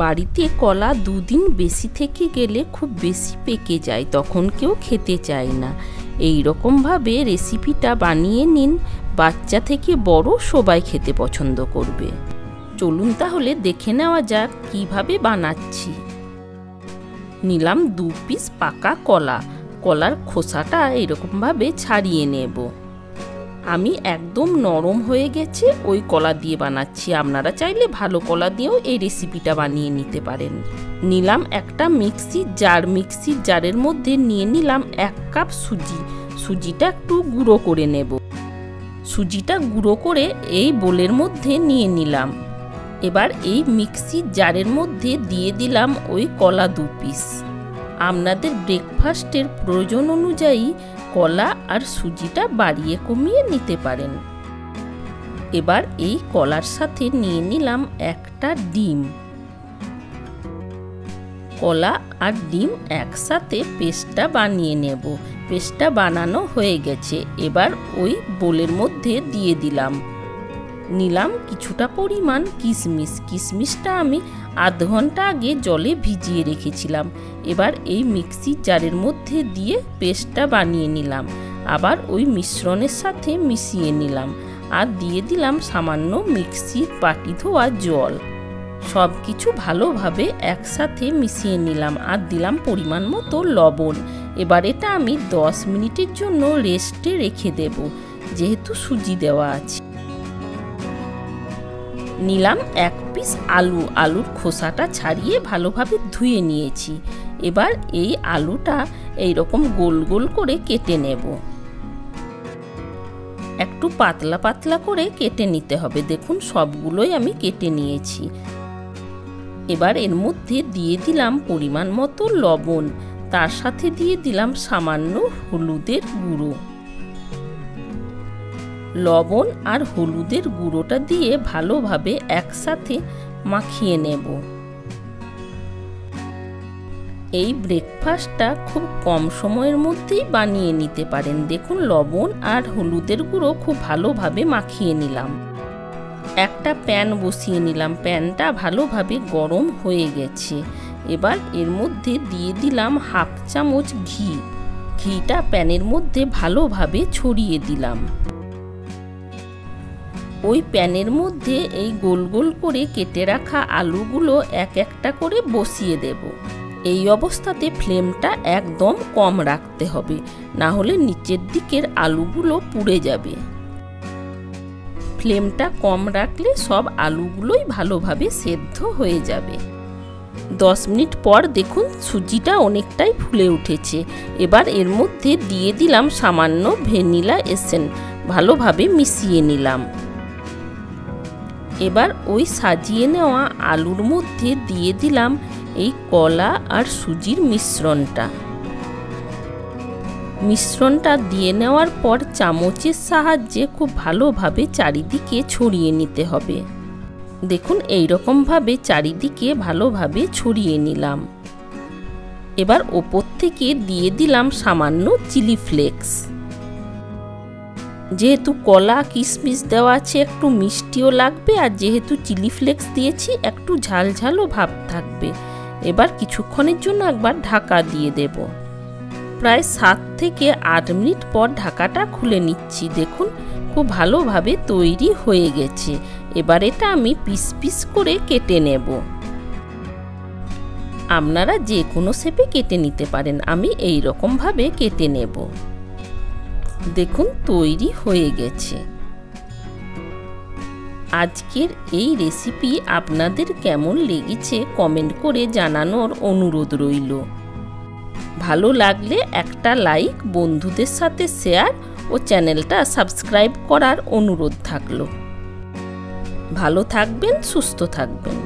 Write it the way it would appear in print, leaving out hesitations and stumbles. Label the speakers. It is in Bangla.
Speaker 1: বাড়িতে কলা দুদিন বেশি থেকে গেলে খুব বেশি পেকে যায়, তখন কেউ খেতে চায় না। এই রকমভাবে রেসিপিটা বানিয়ে নিন, বাচ্চা থেকে বড় সবাই খেতে পছন্দ করবে। চলুন তাহলে দেখে নেওয়া যাক কিভাবে বানাচ্ছি। নিলাম 2 পিস পাকা কলা। কলার খোসাটা এরকমভাবে ছাড়িয়ে নেব। আমি একদম নরম হয়ে গেছে ওই কলা দিয়ে বানাচ্ছি, আপনারা চাইলে ভালো কলা দিয়েও এই রেসিপিটা বানিয়ে নিতে পারেন। নিলাম একটা মিক্সির জার। মিক্সির জারের মধ্যে নিয়ে নিলাম 1 কাপ সুজি। সুজিটা একটু গুঁড়ো করে নেব। সুজিটা গুঁড়ো করে এই বোলের মধ্যে নিয়ে নিলাম। এবার এই মিক্সির জারের মধ্যে দিয়ে দিলাম ওই কলা 2 পিস। আপনাদের ব্রেকফাস্টের প্রয়োজন অনুযায়ী কলা আর সুজিটা বাড়িয়ে কমিয়ে নিতে পারেন। এবার এই কলার সাথে নিয়ে নিলাম একটা ডিম। কলা আর ডিম একসাথে পেস্টটা বানিয়ে নেব। পেস্টটা বানানো হয়ে গেছে। এবার ওই বোলের মধ্যে দিয়ে দিলাম। নিলাম কিছুটা পরিমাণ কিশমিশ। কিশমিশটা আমি আধ ঘন্টা আগে জলে ভিজিয়ে রেখেছিলাম। এবার এই মিক্সির জারের মধ্যে দিয়ে পেস্টটা বানিয়ে নিলাম। আবার ওই মিশ্রণের সাথে মিশিয়ে নিলাম আর দিয়ে দিলাম সামান্য মিক্সির বাটি ধোয়া জল। সব কিছু ভালোভাবে একসাথে মিশিয়ে নিলাম আর দিলাম পরিমাণ মতো লবণ। এবার এটা আমি 10 মিনিটের জন্য রেস্টে রেখে দেব, যেহেতু সুজি দেওয়া আছে। নিলাম 1 পিস আলু। আলুর খোসাটা ছাড়িয়ে ভালোভাবে ধুয়ে নিয়েছি। এবার এই আলুটা এইরকম গোল গোল করে কেটে নেব। একটু পাতলা পাতলা করে কেটে নিতে হবে। দেখুন সবগুলোই আমি কেটে নিয়েছি। এবার এর মধ্যে দিয়ে দিলাম পরিমাণ মতো লবণ, তার সাথে দিয়ে দিলাম সামান্য হলুদের গুঁড়ো। লবণ আর হলুদের গুঁড়োটা দিয়ে ভালোভাবে একসাথে মাখিয়ে নেব। এই ব্রেকফাস্টটা খুব কম সময়ের মধ্যেই বানিয়ে নিতে পারেন। দেখুন লবণ আর হলুদের গুঁড়ো খুব ভালোভাবে মাখিয়ে নিলাম। একটা প্যান বসিয়ে নিলাম। প্যানটা ভালোভাবে গরম হয়ে গেছে। এবার এর মধ্যে দিয়ে দিলাম 1/2 চামচ ঘি। ঘিটা প্যানের মধ্যে ভালোভাবে ছড়িয়ে দিলাম। ওই প্যানের মধ্যে এই গোল গোল করে কেটে রাখা আলুগুলো এক একটা করে বসিয়ে দেব। এই অবস্থাতে ফ্লেমটা একদম কম রাখতে হবে, না হলে নিচের দিকের আলুগুলো পুড়ে যাবে। ফ্লেমটা কম রাখলে সব আলুগুলোই ভালোভাবে সেদ্ধ হয়ে যাবে। 10 মিনিট পর দেখুন সুজিটা অনেকটাই ফুলে উঠেছে। এবার এর মধ্যে দিয়ে দিলাম সামান্য ভ্যানিলা এসেন্স। ভালোভাবে মিশিয়ে নিলাম। এবার ওই সাজিয়ে নেওয়া আলুর মধ্যে দিয়ে দিলাম এই কলা আর সুজির মিশ্রণটা। মিশ্রণটা দিয়ে নেওয়ার পর চামচের সাহায্যে খুব ভালোভাবে চারিদিকে ছড়িয়ে নিতে হবে। দেখুন এই রকমভাবে চারিদিকে ভালোভাবে ছড়িয়ে নিলাম। এবার ওপর থেকে দিয়ে দিলাম সামান্য চিলি ফ্লেক্স। যেহেতু কলা কিশমিশ দেওয়া আছে একটু মিষ্টিও লাগবে, আর যেহেতু চিলি ফ্লেক্স দিয়েছি একটু ঝাল ঝালও ভাব থাকবে। এবার কিছুক্ষণের জন্য একবার ঢাকা দিয়ে দেব। প্রায় 7 থেকে 8 মিনিট পর ঢাকাটা খুলে নিচ্ছি। দেখুন খুব ভালোভাবে তৈরি হয়ে গেছে। এবার এটা আমি পিস পিস করে কেটে নেব। আপনারা যে কোনো শেপে কেটে নিতে পারেন। আমি এই রকমভাবে কেটে নেব। দেখুন তৈরি হয়ে গেছে। আজকের এই রেসিপি আপনাদের কেমন লেগেছে কমেন্ট করে জানানোর অনুরোধ রইল। ভালো লাগলে একটা লাইক, বন্ধুদের সাথে শেয়ার ও চ্যানেলটা সাবস্ক্রাইব করার অনুরোধ থাকলো। ভালো থাকবেন, সুস্থ থাকবেন।